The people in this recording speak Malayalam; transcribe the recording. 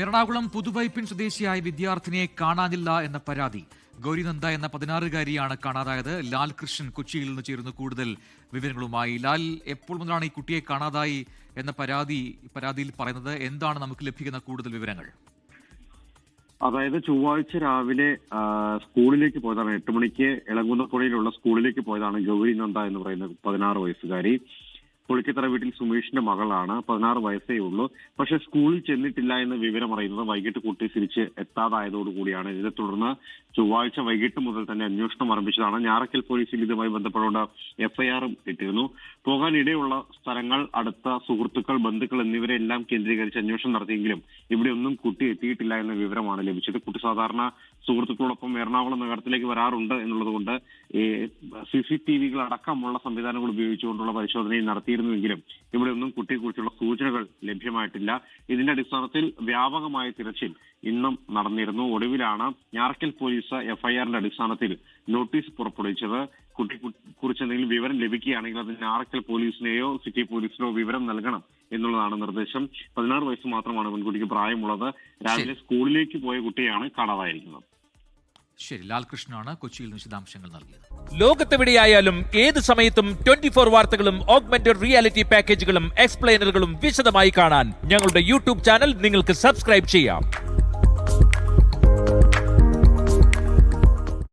എറണാകുളം പുതുവൈപ്പിൻ സ്വദേശിയായ വിദ്യാർത്ഥിനിയെ കാണാനില്ല എന്ന പരാതി. ഗൗരിനന്ദ എന്ന 16-കാരിയാണ് കാണാതായത്. ലാൽ കൃഷ്ണൻ കൊച്ചിയിൽ നിന്ന് ചേരുന്നു കൂടുതൽ വിവരങ്ങളുമായി. ലാൽ, എപ്പോൾ മുതലാണ് ഈ കുട്ടിയെ കാണാതായി എന്ന പരാതിയിൽ പറയുന്നത്? എന്താണ് നമുക്ക് ലഭിക്കുന്ന കൂടുതൽ വിവരങ്ങൾ? അതായത് ചൊവ്വാഴ്ച രാവിലെ സ്കൂളിലേക്ക് പോയതാണ്. 8 മണിക്ക് ഇളങ്കുന്നപ്പുഴയിലുള്ള സ്കൂളിലേക്ക് പോയതാണ് ഗൗരിനന്ദ എന്ന് പറയുന്ന 16 വയസ്സുകാരി. പുളിക്കത്തറ വീട്ടിൽ സുമേഷിന്റെ മകളാണ്. 16 വയസ്സേ ഉള്ളൂ. പക്ഷെ സ്കൂളിൽ ചെന്നിട്ടില്ല എന്ന വിവരം അറിയുന്നത് വൈകിട്ട് കുട്ടി തിരിച്ച് എത്താതായതോടുകൂടിയാണ്. ഇതിനെ തുടർന്ന് ചൊവ്വാഴ്ച വൈകിട്ട് മുതൽ തന്നെ അന്വേഷണം ആരംഭിച്ചതാണ്. ഞാറക്കൽ പോലീസിൽ ഇതുമായി ബന്ധപ്പെട്ടുകൊണ്ട് എഫ്ഐആറും ഇട്ടിരുന്നു. പോകാനിടയുള്ള സ്ഥലങ്ങൾ, അടുത്ത സുഹൃത്തുക്കൾ, ബന്ധുക്കൾ എന്നിവരെല്ലാം കേന്ദ്രീകരിച്ച് അന്വേഷണം നടത്തിയെങ്കിലും ഇവിടെയൊന്നും കുട്ടി എത്തിയിട്ടില്ല എന്ന വിവരമാണ് ലഭിച്ചത്. കുട്ടി സാധാരണ സുഹൃത്തുക്കളോടൊപ്പം എറണാകുളം നഗരത്തിലേക്ക് വരാറുണ്ട് എന്നുള്ളതുകൊണ്ട് CCTV അടക്കമുള്ള സംവിധാനങ്ങൾ ഉപയോഗിച്ചുകൊണ്ടുള്ള പരിശോധനയിൽ നടത്തിയിരുന്നുവെങ്കിലും ഇവിടെയൊന്നും കുട്ടിയെക്കുറിച്ചുള്ള സൂചനകൾ ലഭ്യമായിട്ടില്ല. ഇതിന്റെ അടിസ്ഥാനത്തിൽ വ്യാപകമായ തിരച്ചിൽ ഇന്നും നടന്നിരുന്നു. ഒടുവിലാണ് ഞാറക്കൽ പോലീസ് എഫ്ഐആറിന്റെ അടിസ്ഥാനത്തിൽ നോട്ടീസ് പുറപ്പെടുവിച്ചത്. കുട്ടിയെക്കുറിച്ച് എന്തെങ്കിലും വിവരം ലഭിക്കുകയാണെങ്കിൽ അത് ഞാറക്കൽ പോലീസിനെയോ സിറ്റി പോലീസിനോ വിവരം നൽകണം എന്നുള്ളതാണ് നിർദ്ദേശം. 16 വയസ്സ് മാത്രമാണ് പെൺകുട്ടിക്ക് പ്രായമുള്ളത്. രാവിലെ സ്കൂളിലേക്ക് പോയ കുട്ടിയാണ് കാണാതായിരിക്കുന്നത്. ശരി, ലാൽകൃഷ്ണനാണ് കൊച്ചിയിൽ വിശദാംശങ്ങൾ നൽകിയത്. ലോകത്തെവിടെയായാലും ഏത് സമയത്തും 24 വാർത്തകളും ഓഗ്മെന്റഡ് റിയാലിറ്റി പാക്കേജുകളും എക്സ്പ്ലെയിനറുകളും വിശദമായി കാണാൻ ഞങ്ങളുടെ യൂട്യൂബ് ചാനൽ നിങ്ങൾക്ക് സബ്സ്ക്രൈബ് ചെയ്യാം.